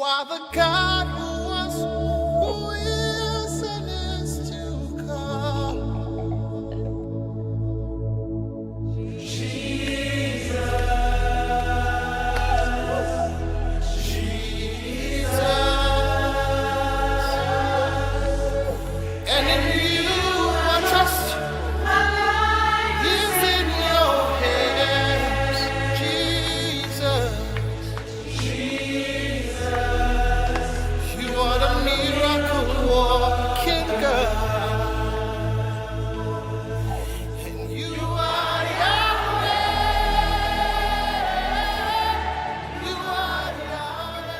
are the God who was, who is, and is to come. And in you I trust. My life is in your hands, Jesus. You are the miracle working God. And you are Yahweh. You are Yahweh.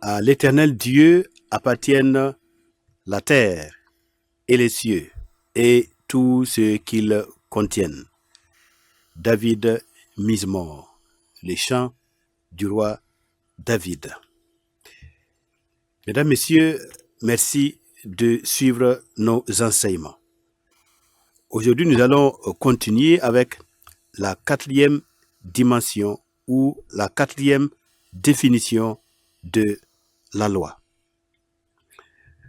À l'Éternel Dieu appartiennent la terre et les cieux et tout ce qu'ils contiennent. David Mismore, les chants du roi David. Mesdames, Messieurs, merci de suivre nos enseignements. Aujourd'hui, nous allons continuer avec la quatrième dimension ou la quatrième définition de la loi.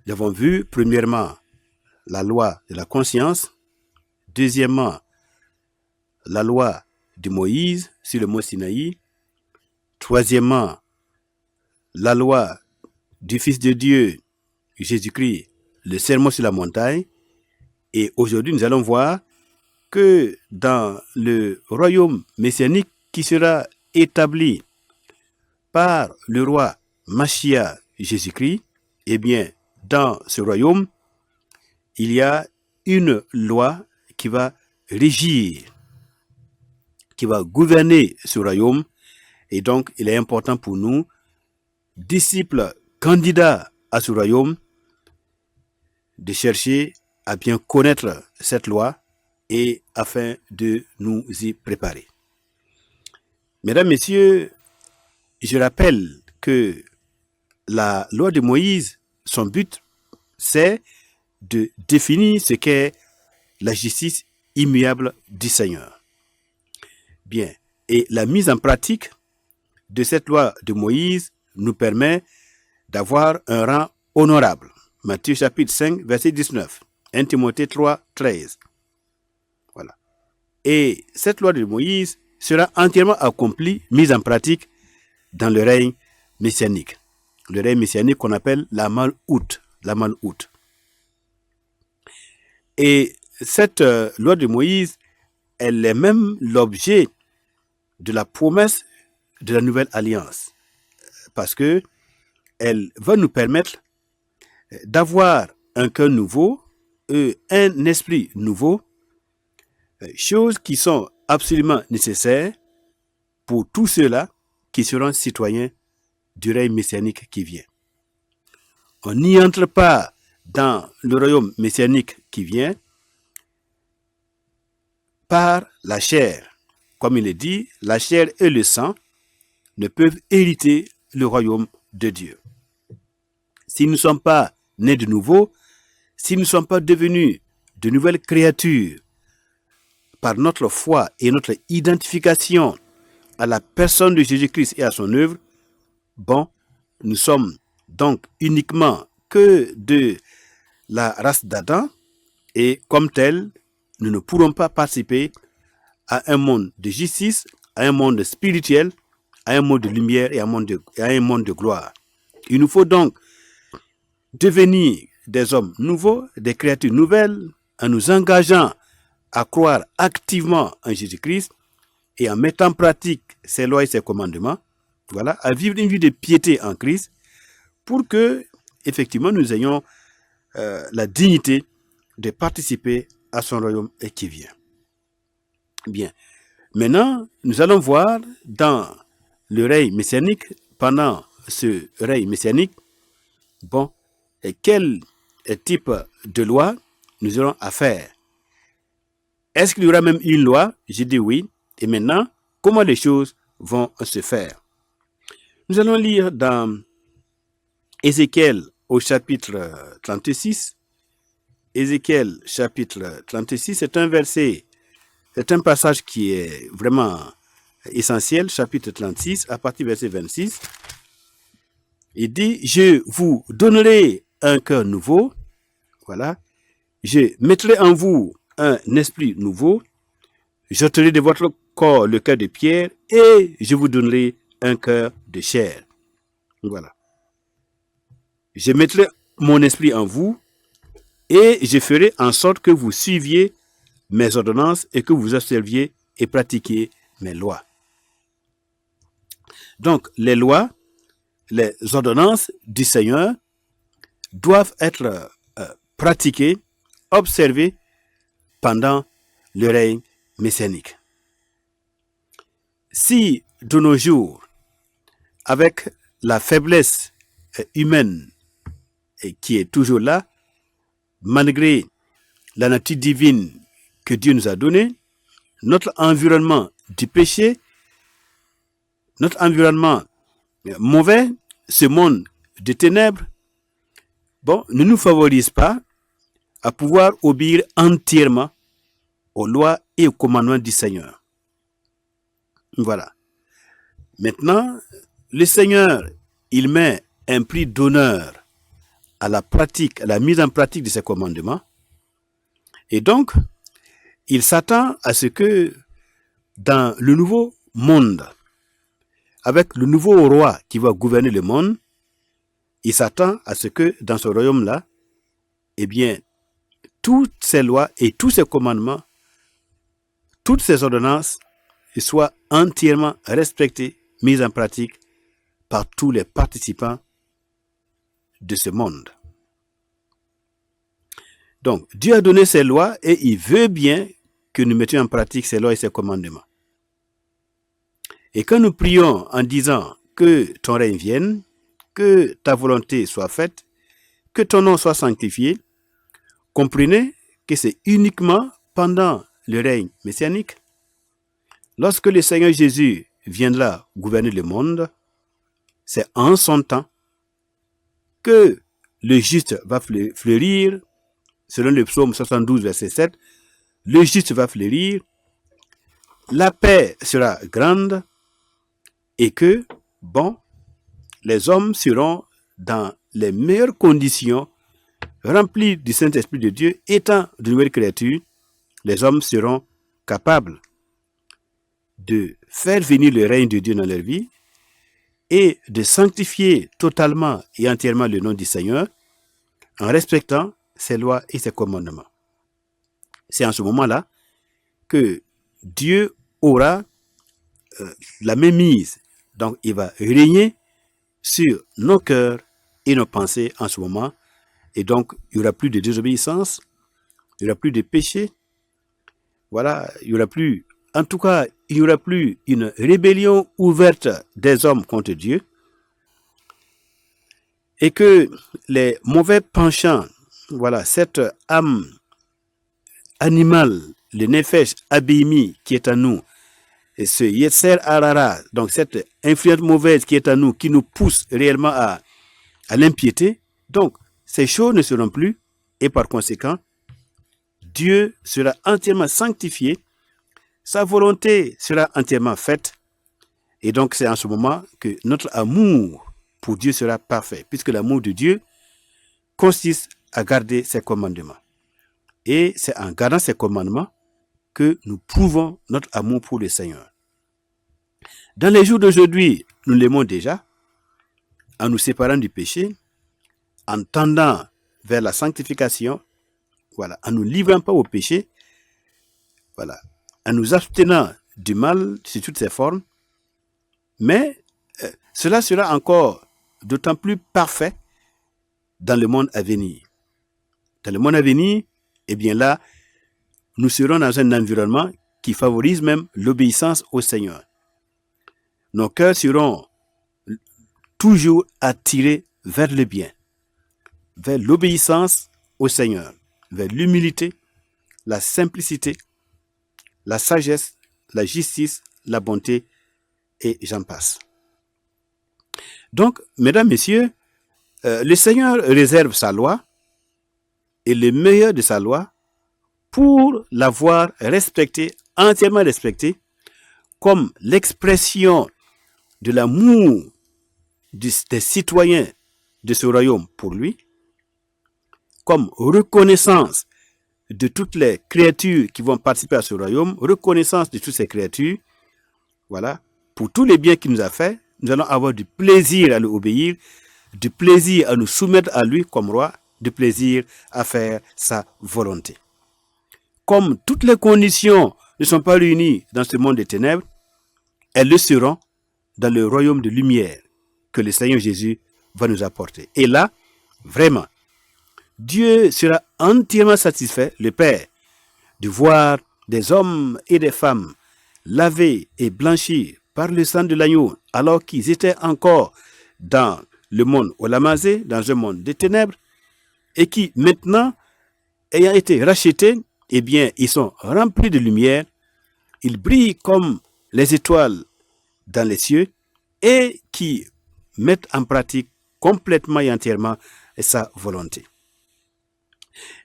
Nous avons vu, premièrement, la loi de la conscience. Deuxièmement, la loi de Moïse sur le mont Sinaï. Troisièmement, la loi du Fils de Dieu, Jésus-Christ, le sermon sur la montagne. Et aujourd'hui, nous allons voir que dans le royaume messianique qui sera établi par le roi Mashiach Jésus-Christ, eh bien, dans ce royaume, il y a une loi qui va régir, qui va gouverner ce royaume. Et donc, il est important pour nous, disciples, candidats à ce royaume, de chercher à bien connaître cette loi et afin de nous y préparer. Mesdames, Messieurs, je rappelle que la loi de Moïse, son but, c'est de définir ce qu'est la justice immuable du Seigneur. Bien, et la mise en pratique de cette loi de Moïse nous permet d'avoir un rang honorable. Matthieu chapitre 5, verset 19. 1 Timothée 3, 13. Voilà. Et cette loi de Moïse sera entièrement accomplie, mise en pratique dans le règne messianique. Le règne messianique qu'on appelle la Malhout. La Malhout. Et cette loi de Moïse, elle est même l'objet de la promesse de la nouvelle alliance. Parce que elle va nous permettre d'avoir un cœur nouveau, un esprit nouveau, choses qui sont absolument nécessaires pour tous ceux-là qui seront citoyens du règne messianique qui vient. On n'y entre pas dans le royaume messianique qui vient par la chair. Comme il est dit, la chair et le sang ne peuvent hériter le royaume de Dieu. Si nous ne sommes pas nés de nouveau, si nous ne sommes pas devenus de nouvelles créatures par notre foi et notre identification à la personne de Jésus-Christ et à son œuvre, bon, nous sommes donc uniquement que de la race d'Adam et comme tel, nous ne pourrons pas participer à un monde de justice, à un monde spirituel, à un monde de lumière et à un monde de gloire. Il nous faut donc devenir des hommes nouveaux, des créatures nouvelles, en nous engageant à croire activement en Jésus-Christ et en mettant en pratique ses lois et ses commandements, voilà, à vivre une vie de piété en Christ, pour que, effectivement, nous ayons la dignité de participer à son royaume qui vient. Bien. Maintenant, nous allons voir dans le règne messianique, pendant ce règne messianique, bon, quel type de loi nous aurons à faire. Est-ce qu'il y aura même une loi? J'ai dit oui. Et maintenant, comment les choses vont se faire? Nous allons lire dans Ézéchiel au chapitre 36. Ézéchiel chapitre 36, c'est un verset, c'est un passage qui est vraiment essentiel, chapitre 36, à partir du verset 26. Il dit, je vous donnerai un cœur nouveau, voilà, je mettrai en vous un esprit nouveau, j'ôterai de votre corps le cœur de pierre et je vous donnerai un cœur de chair. Voilà. Je mettrai mon esprit en vous et je ferai en sorte que vous suiviez mes ordonnances et que vous observiez et pratiquiez mes lois. Donc, les lois, les ordonnances du Seigneur doivent être pratiquées, observées pendant le règne messianique. Si de nos jours, avec la faiblesse humaine qui est toujours là, malgré la nature divine que Dieu nous a donnée, notre environnement du péché, notre environnement mauvais, ce monde de ténèbres, ne nous favorise pas à pouvoir obéir entièrement aux lois et aux commandements du Seigneur. Voilà. Maintenant, le Seigneur, il met un prix d'honneur à la pratique, à la mise en pratique de ses commandements. Et donc, il s'attend à ce que dans le nouveau monde, avec le nouveau roi qui va gouverner le monde, il s'attend à ce que dans ce royaume-là, eh bien, toutes ces lois et tous ces commandements, toutes ces ordonnances soient entièrement respectées, mises en pratique par tous les participants de ce monde. Donc, Dieu a donné ses lois et il veut bien que nous mettions en pratique ses lois et ses commandements. Et quand nous prions en disant que ton règne vienne, que ta volonté soit faite, que ton nom soit sanctifié, comprenez que c'est uniquement pendant le règne messianique, lorsque le Seigneur Jésus viendra gouverner le monde, c'est en son temps que le juste va fleurir, selon le psaume 72, verset 7, le juste va fleurir, la paix sera grande et que, les hommes seront dans les meilleures conditions, remplis du Saint-Esprit de Dieu, étant de nouvelles créatures, les hommes seront capables de faire venir le règne de Dieu dans leur vie et de sanctifier totalement et entièrement le nom du Seigneur en respectant ses lois et ses commandements. C'est en ce moment-là que Dieu aura la même mise. Donc, il va régner sur nos cœurs et nos pensées en ce moment. Et donc, il n'y aura plus de désobéissance, il n'y aura plus de péché. Voilà, il n'y aura plus, en tout cas, il n'y aura plus une rébellion ouverte des hommes contre Dieu. Et que les mauvais penchants, voilà, cette âme animale, le nefesh abimi qui est en nous, et ce yetzer harara, donc cette influence mauvaise qui est en nous, qui nous pousse réellement à l'impiété, donc ces choses ne seront plus, et par conséquent, Dieu sera entièrement sanctifié, sa volonté sera entièrement faite, et donc c'est en ce moment que notre amour pour Dieu sera parfait, puisque l'amour de Dieu consiste à garder ses commandements. Et c'est en gardant ses commandements que nous prouvons notre amour pour le Seigneur. Dans les jours d'aujourd'hui, nous l'aimons déjà, en nous séparant du péché, en tendant vers la sanctification, voilà, en nous livrant pas au péché, voilà, en nous abstenant du mal sous toutes ses formes, mais cela sera encore d'autant plus parfait dans le monde à venir. Dans le monde à venir, eh bien là, nous serons dans un environnement qui favorise même l'obéissance au Seigneur. Nos cœurs seront toujours attirés vers le bien, vers l'obéissance au Seigneur, vers l'humilité, la simplicité, la sagesse, la justice, la bonté, et j'en passe. Donc, mesdames, messieurs, le Seigneur réserve sa loi et le meilleur de sa loi pour l'avoir respectée, entièrement respectée, comme l'expression de l'amour des citoyens de ce royaume pour lui, comme reconnaissance de toutes les créatures qui vont participer à ce royaume, reconnaissance de toutes ces créatures, voilà, pour tous les biens qu'il nous a fait, nous allons avoir du plaisir à lui obéir, du plaisir à nous soumettre à lui comme roi, du plaisir à faire sa volonté. Comme toutes les conditions ne sont pas réunies dans ce monde des ténèbres, elles le seront dans le royaume de lumière que le Seigneur Jésus va nous apporter. Et là, vraiment, Dieu sera entièrement satisfait, le Père, de voir des hommes et des femmes lavés et blanchis par le sang de l'agneau, alors qu'ils étaient encore dans le monde olamazé, dans un monde des ténèbres, et qui maintenant, ayant été rachetés, eh bien, ils sont remplis de lumière, ils brillent comme les étoiles dans les cieux, et qui mettent en pratique complètement et entièrement sa volonté.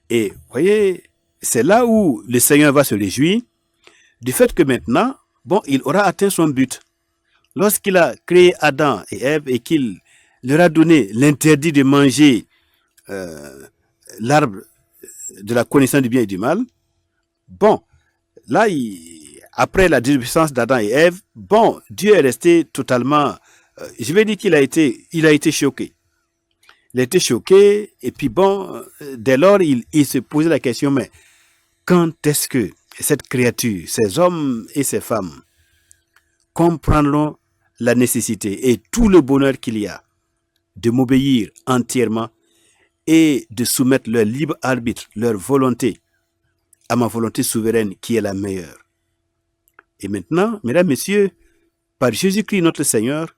Et voyez, c'est là où le Seigneur va se réjouir du fait que maintenant, bon, il aura atteint son but. Lorsqu'il a créé Adam et Ève et qu'il leur a donné l'interdit de manger l'arbre de la connaissance du bien et du mal, bon, là, après la désobéissance d'Adam et Ève, bon, Dieu est resté totalement, je vais dire qu'il a été choqué. Il a été choqué, et puis bon, dès lors, il se posait la question, mais quand est-ce que cette créature, ces hommes et ces femmes, comprendront la nécessité et tout le bonheur qu'il y a de m'obéir entièrement et de soumettre leur libre arbitre, leur volonté, à ma volonté souveraine qui est la meilleure. Et maintenant, mesdames, messieurs, par Jésus-Christ notre Seigneur,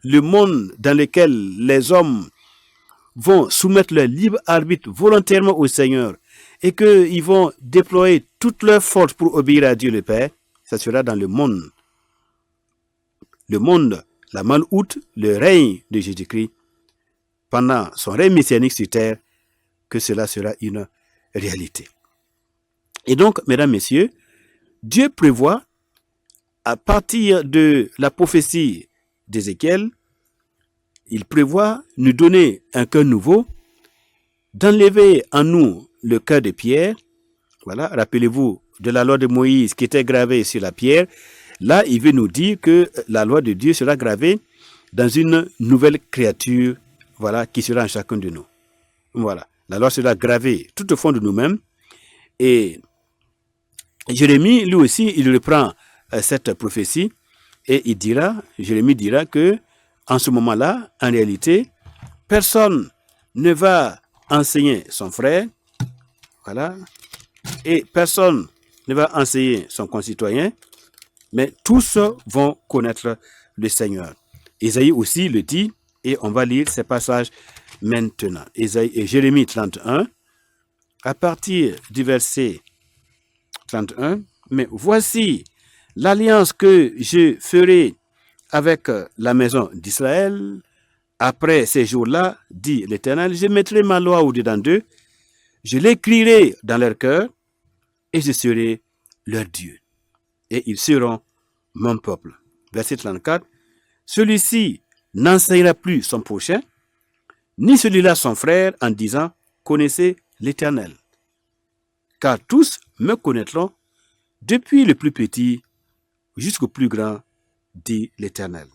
le monde dans lequel les hommes vont soumettre leur libre arbitre volontairement au Seigneur et qu'ils vont déployer toute leur force pour obéir à Dieu le Père, ça sera dans le monde, la malhoute, le règne de Jésus-Christ, pendant son règne messianique sur terre, que cela sera une réalité. Et donc, mesdames, messieurs, Dieu prévoit, à partir de la prophétie d'Ézéchiel, il prévoit nous donner un cœur nouveau, d'enlever en nous le cœur de pierre. Voilà, rappelez-vous de la loi de Moïse qui était gravée sur la pierre. Là, il veut nous dire que la loi de Dieu sera gravée dans une nouvelle créature, voilà, qui sera en chacun de nous. Voilà, la loi sera gravée tout au fond de nous-mêmes. Et Jérémie, lui aussi, il reprend cette prophétie et Jérémie dira que en ce moment-là, en réalité, personne ne va enseigner son frère, voilà, et personne ne va enseigner son concitoyen, mais tous vont connaître le Seigneur. Ésaïe aussi le dit, et on va lire ces passages maintenant. Jérémie 31, à partir du verset 31, mais voici l'alliance que je ferai avec la maison d'Israël. Après ces jours-là, dit l'Éternel, je mettrai ma loi au-dedans d'eux, je l'écrirai dans leur cœur, et je serai leur Dieu. Et ils seront mon peuple. Verset 34, celui-ci n'enseignera plus son prochain, ni celui-là son frère, en disant, connaissez l'Éternel. Car tous me connaîtront, depuis le plus petit jusqu'au plus grand, dit l'Éternel.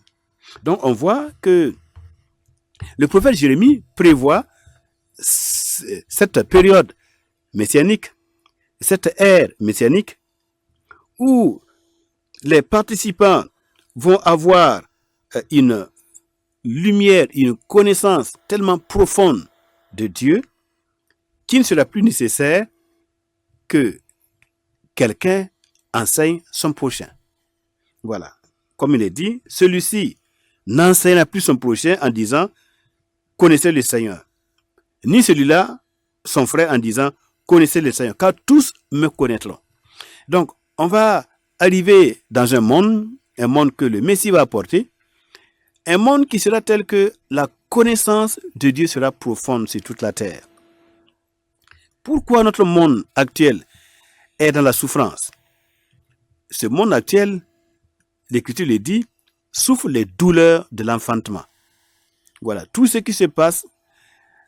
Donc on voit que le prophète Jérémie prévoit cette période messianique, cette ère messianique, où les participants vont avoir une lumière, une connaissance tellement profonde de Dieu qu'il ne sera plus nécessaire que quelqu'un enseigne son prochain. Voilà. Comme il est dit, celui-ci n'enseignera plus son prochain en disant « Connaissez le Seigneur ». Ni celui-là, son frère, en disant « Connaissez le Seigneur », car tous me connaîtront. Donc, on va arriver dans un monde que le Messie va apporter, un monde qui sera tel que la connaissance de Dieu sera profonde sur toute la terre. Pourquoi notre monde actuel est dans la souffrance? Ce monde actuel, l'Écriture le dit, souffre les douleurs de l'enfantement. Voilà, tout ce qui se passe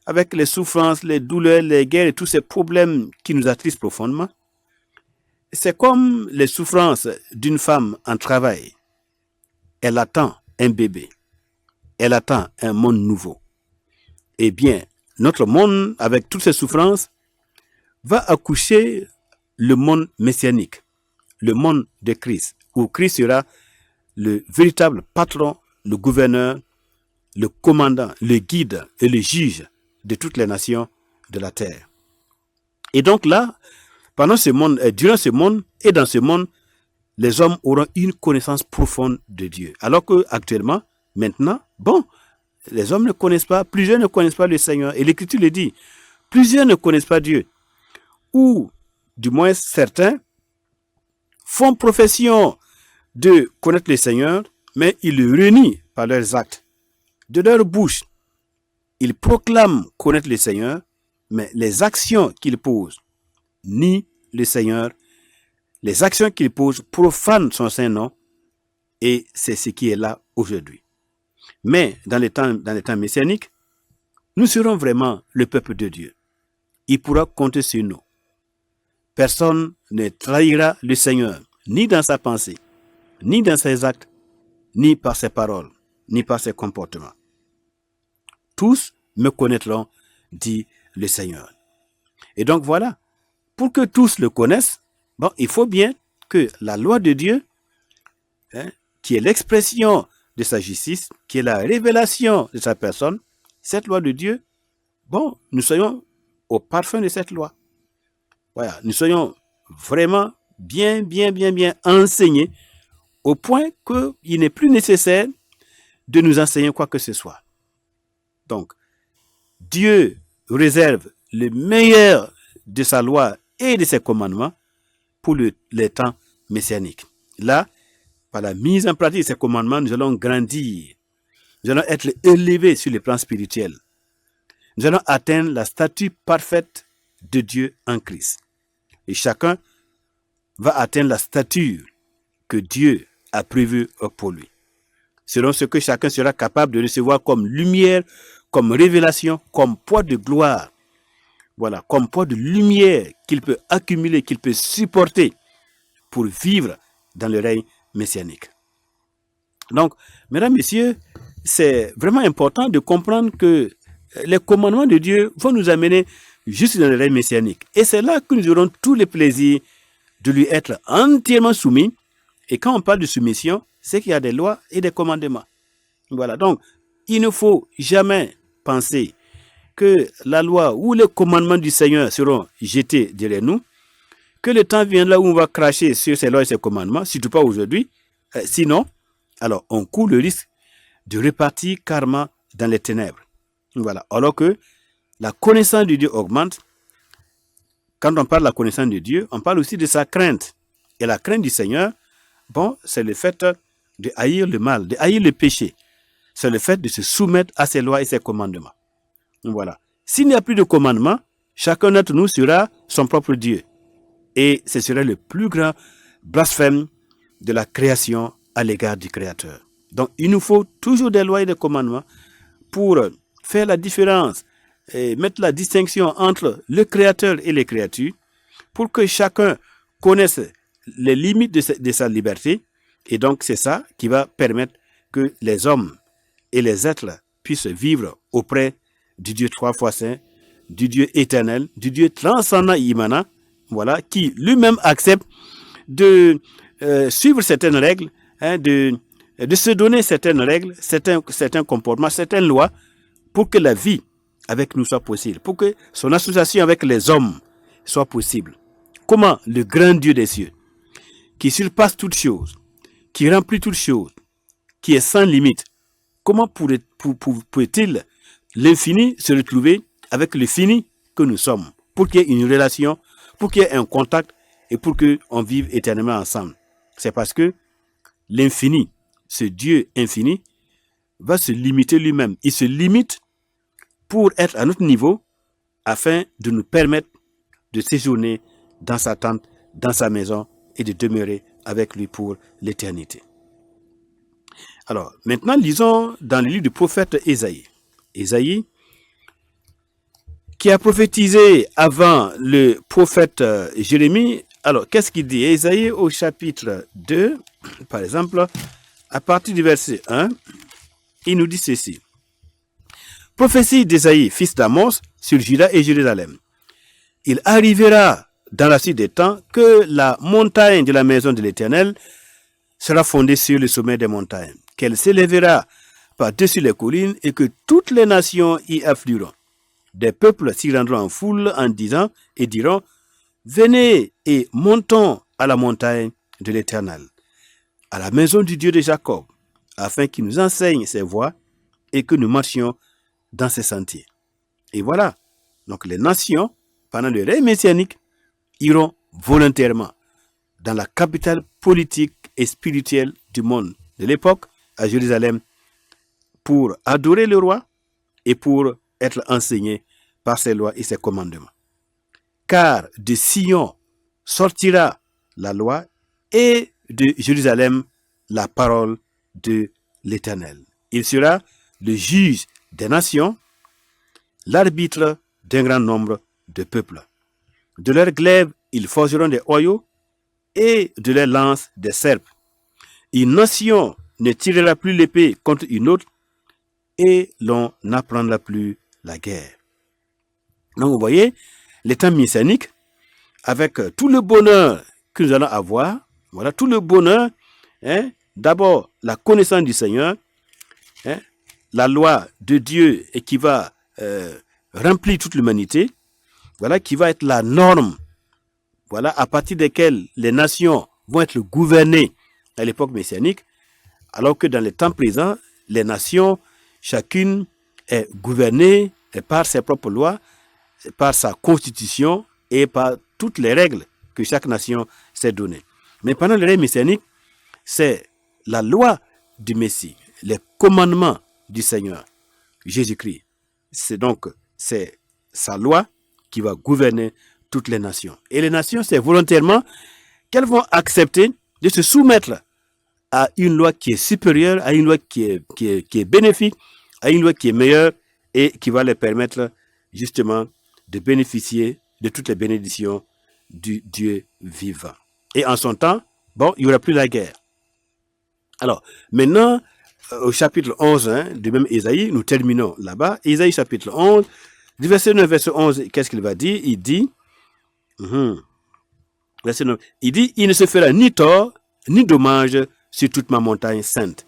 avec les souffrances, les douleurs, les guerres et tous ces problèmes qui nous attristent profondément, c'est comme les souffrances d'une femme en travail. Elle attend un bébé. Elle attend un monde nouveau. Eh bien, notre monde, avec toutes ces souffrances, va accoucher le monde messianique, le monde de Christ, où Christ sera le véritable patron, le gouverneur, le commandant, le guide et le juge de toutes les nations de la terre. Et donc là, durant ce monde et dans ce monde, les hommes auront une connaissance profonde de Dieu. Alors que actuellement, maintenant, les hommes ne connaissent pas, plusieurs ne connaissent pas le Seigneur. Et l'Écriture le dit, plusieurs ne connaissent pas Dieu. Ou, du moins certains, font profession de connaître le Seigneur, mais ils le renient par leurs actes. De leur bouche, ils proclament connaître le Seigneur, mais les actions qu'ils posent nient le Seigneur. Les actions qu'ils posent profanent son saint nom, et c'est ce qui est là aujourd'hui. Mais dans les temps messianiques, nous serons vraiment le peuple de Dieu. Il pourra compter sur nous. Personne ne trahira le Seigneur, ni dans sa pensée, ni dans ses actes, ni par ses paroles, ni par ses comportements. Tous me connaîtront, dit le Seigneur. Et donc voilà, pour que tous le connaissent, il faut bien que la loi de Dieu, qui est l'expression de sa justice, qui est la révélation de sa personne, cette loi de Dieu, nous soyons au parfum de cette loi. Voilà, nous soyons vraiment bien enseignés au point qu'il n'est plus nécessaire de nous enseigner quoi que ce soit. Donc, Dieu réserve le meilleur de sa loi et de ses commandements pour les temps messianiques. Là, par la mise en pratique de ces commandements, nous allons grandir. Nous allons être élevés sur le plan spirituel. Nous allons atteindre la stature parfaite de Dieu en Christ. Et chacun va atteindre la stature que Dieu a prévue pour lui. Selon ce que chacun sera capable de recevoir comme lumière, comme révélation, comme poids de gloire. Voilà, comme poids de lumière qu'il peut accumuler, qu'il peut supporter pour vivre dans le règne messianique. Donc, mesdames, messieurs, c'est vraiment important de comprendre que les commandements de Dieu vont nous amener juste dans le règne messianique. Et c'est là que nous aurons tous les plaisirs de lui être entièrement soumis. Et quand on parle de soumission, c'est qu'il y a des lois et des commandements. Voilà, donc, il ne faut jamais penser que la loi ou les commandements du Seigneur seront jetés derrière nous, que le temps viendra où on va cracher sur ces lois et ces commandements, surtout pas aujourd'hui. Sinon, alors on court le risque de repartir carrément dans les ténèbres. Voilà. Alors que la connaissance de Dieu augmente. Quand on parle de la connaissance de Dieu, on parle aussi de sa crainte. Et la crainte du Seigneur, c'est le fait de haïr le mal, de haïr le péché. C'est le fait de se soumettre à ses lois et ses commandements. Voilà. S'il n'y a plus de commandements, chacun d'entre nous sera son propre Dieu. Et ce serait le plus grand blasphème de la création à l'égard du Créateur. Donc, il nous faut toujours des lois et des commandements pour faire la différence et mettre la distinction entre le Créateur et les créatures, pour que chacun connaisse les limites de sa liberté. Et donc, c'est ça qui va permettre que les hommes et les êtres puissent vivre auprès du Dieu trois fois saint, du Dieu éternel, du Dieu transcendant et immanent, voilà, qui lui-même accepte de suivre certaines règles, de se donner certaines règles, certains comportements, certaines lois, pour que la vie avec nous soit possible, pour que son association avec les hommes soit possible. Comment le grand Dieu des cieux, qui surpasse toutes choses, qui remplit toutes choses, qui est sans limite, comment pourrait-il l'infini se retrouver avec le fini que nous sommes, pour qu'il y ait une relation, pour qu'il y ait un contact et pour qu'on vive éternellement ensemble? C'est parce que l'infini, ce Dieu infini, va se limiter lui-même. Il se limite pour être à notre niveau afin de nous permettre de séjourner dans sa tente, dans sa maison et de demeurer avec lui pour l'éternité. Alors, maintenant, lisons dans le livre du prophète Ésaïe. Ésaïe, qui a prophétisé avant le prophète Jérémie. Alors, qu'est-ce qu'il dit? Ésaïe au chapitre 2, par exemple, à partir du verset 1, il nous dit ceci. Prophétie d'Ésaïe, fils d'Amos, sur Juda et Jérusalem. Il arrivera dans la suite des temps que la montagne de la maison de l'Éternel sera fondée sur le sommet des montagnes, qu'elle s'élèvera par-dessus les collines et que toutes les nations y afflueront. Des peuples s'y rendront en foule en disant et diront, venez et montons à la montagne de l'Éternel, à la maison du Dieu de Jacob, afin qu'il nous enseigne ses voies et que nous marchions dans ses sentiers. Et voilà, donc les nations, pendant le règne messianique, iront volontairement dans la capitale politique et spirituelle du monde de l'époque, à Jérusalem, pour adorer le roi et pour être enseignés par ses lois et ses commandements. Car de Sion sortira la loi et de Jérusalem la parole de l'Éternel. Il sera le juge des nations, l'arbitre d'un grand nombre de peuples. De leurs glaives, ils forgeront des hoyaux et de leurs lances des serpes. Une nation ne tirera plus l'épée contre une autre et l'on n'apprendra plus la guerre. Donc vous voyez, les temps messianiques, avec tout le bonheur que nous allons avoir, voilà tout le bonheur, d'abord la connaissance du Seigneur, la loi de Dieu et qui va remplir toute l'humanité, voilà qui va être la norme, voilà à partir desquelles les nations vont être gouvernées à l'époque messianique, alors que dans les temps présents, les nations, chacune est gouvernée par ses propres lois, par sa constitution et par toutes les règles que chaque nation s'est données. Mais pendant le règne messianique, c'est la loi du Messie, les commandements du Seigneur, Jésus-Christ. C'est sa loi qui va gouverner toutes les nations. Et les nations, c'est volontairement qu'elles vont accepter de se soumettre à une loi qui est supérieure, à une loi qui est bénéfique, à une loi qui est meilleure et qui va leur permettre justement de bénéficier de toutes les bénédictions du Dieu vivant. Et en son temps, il n'y aura plus la guerre. Alors, maintenant, au chapitre 11 du même Ésaïe, nous terminons là-bas. Ésaïe chapitre 11, du verset 9, verset 11, qu'est-ce qu'il va dire? Il dit, verset 9, il dit, il ne se fera ni tort, ni dommage sur toute ma montagne sainte,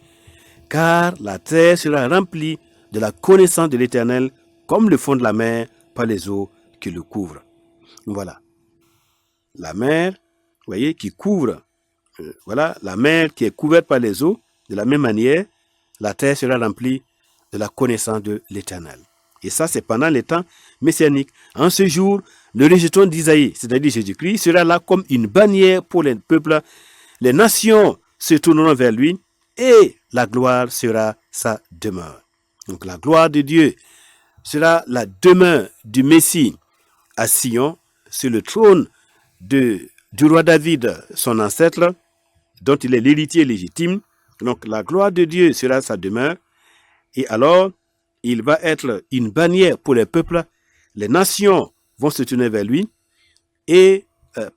car la terre sera remplie de la connaissance de l'Éternel, comme le fond de la mer par les eaux qui le couvrent. Voilà. La mer, vous voyez, qui couvre, voilà, la mer qui est couverte par les eaux, de la même manière, la terre sera remplie de la connaissance de l'Éternel. Et ça, c'est pendant les temps messianiques. En ce jour, le rejeton d'Isaïe, c'est-à-dire Jésus-Christ, sera là comme une bannière pour les peuples. Les nations se tourneront vers lui et la gloire sera sa demeure. Donc la gloire de Dieu sera la demeure du Messie à Sion, sur le trône du roi David, son ancêtre, dont il est l'héritier légitime. Donc la gloire de Dieu sera sa demeure. Et alors, il va être une bannière pour les peuples. Les nations vont se tourner vers lui. Et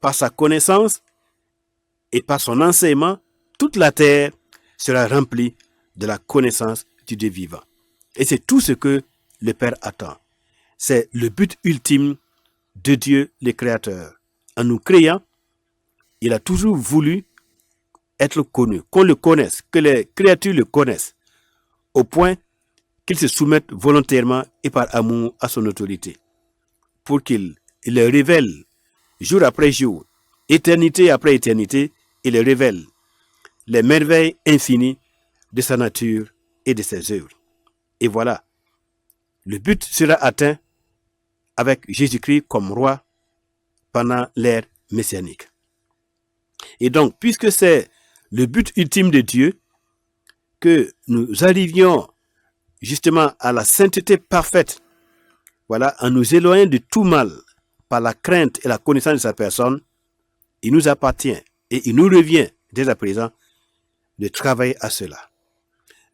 par sa connaissance et par son enseignement, toute la terre sera remplie de la connaissance du Dieu vivant. Et c'est tout ce que le Père attend. C'est le but ultime de Dieu, le Créateur. En nous créant, il a toujours voulu être connu, qu'on le connaisse, que les créatures le connaissent, au point qu'ils se soumettent volontairement et par amour à son autorité, pour qu'il leur révèle jour après jour, éternité après éternité, il leur révèle les merveilles infinies de sa nature et de ses œuvres. Et voilà, le but sera atteint avec Jésus-Christ comme roi pendant l'ère messianique. Et donc, puisque c'est le but ultime de Dieu, que nous arrivions justement à la sainteté parfaite, voilà, en nous éloignant de tout mal par la crainte et la connaissance de sa personne, il nous appartient et il nous revient dès à présent de travailler à cela,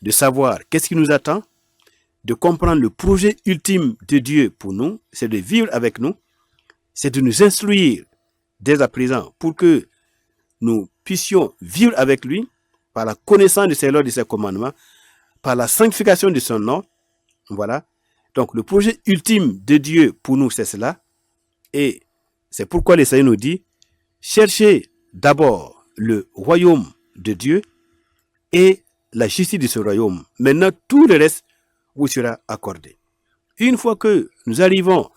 de savoir qu'est-ce qui nous attend, de comprendre le projet ultime de Dieu pour nous, c'est de vivre avec nous, c'est de nous instruire dès à présent pour que nous puissions vivre avec lui par la connaissance de ses lois et de ses commandements, par la sanctification de son nom. Voilà. Donc le projet ultime de Dieu pour nous, c'est cela. Et c'est pourquoi le Seigneur nous dit, cherchez d'abord le royaume de Dieu et la justice de ce royaume. Maintenant, tout le reste vous sera accordé. Une fois que nous arrivons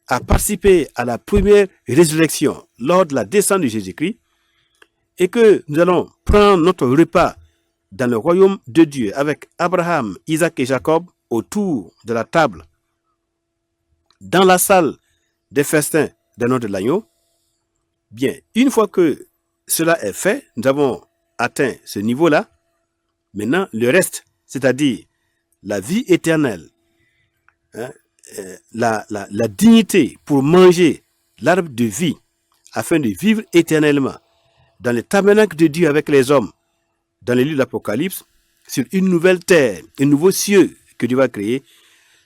à participer à la première résurrection lors de la descente de Jésus-Christ et que nous allons prendre notre repas dans le royaume de Dieu avec Abraham, Isaac et Jacob autour de la table dans la salle des festins des noces de l'agneau, bien, une fois que cela est fait, nous avons atteint ce niveau-là. Maintenant, le reste, c'est-à-dire la vie éternelle, hein, la dignité pour manger l'arbre de vie afin de vivre éternellement dans le tabernacle de Dieu avec les hommes, dans les livres de l'Apocalypse, sur une nouvelle terre, un nouveau cieux que Dieu va créer,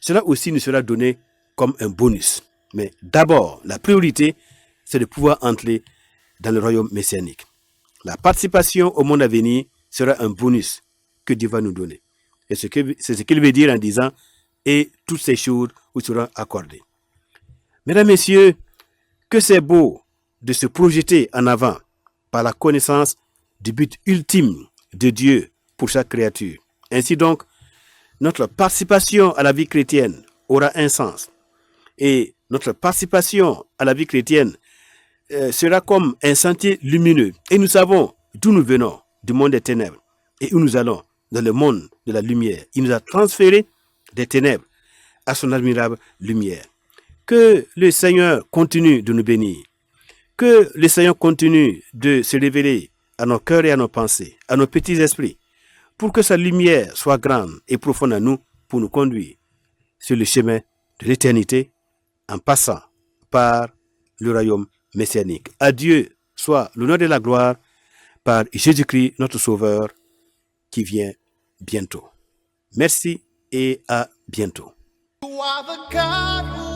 cela aussi nous sera donné comme un bonus. Mais d'abord, la priorité, c'est de pouvoir entrer dans le royaume messianique. La participation au monde à venir sera un bonus que Dieu va nous donner. Et c'est ce qu'il veut dire en disant « et toutes ces choses vous seront accordées ». Mesdames, Messieurs, que c'est beau de se projeter en avant par la connaissance du but ultime de Dieu pour chaque créature. Ainsi donc, notre participation à la vie chrétienne aura un sens. Et notre participation à la vie chrétienne sera comme un sentier lumineux. Et nous savons d'où nous venons, du monde des ténèbres, et où nous allons, dans le monde de la lumière. Il nous a transférés des ténèbres à son admirable lumière. Que le Seigneur continue de nous bénir. Que le Seigneur continue de se révéler à nos cœurs et à nos pensées, à nos petits esprits, pour que sa lumière soit grande et profonde à nous, pour nous conduire sur le chemin de l'éternité, en passant par le royaume messianique. À Dieu soit l'honneur et la gloire par Jésus-Christ, notre Sauveur, qui vient bientôt. Merci et à bientôt. You are the God who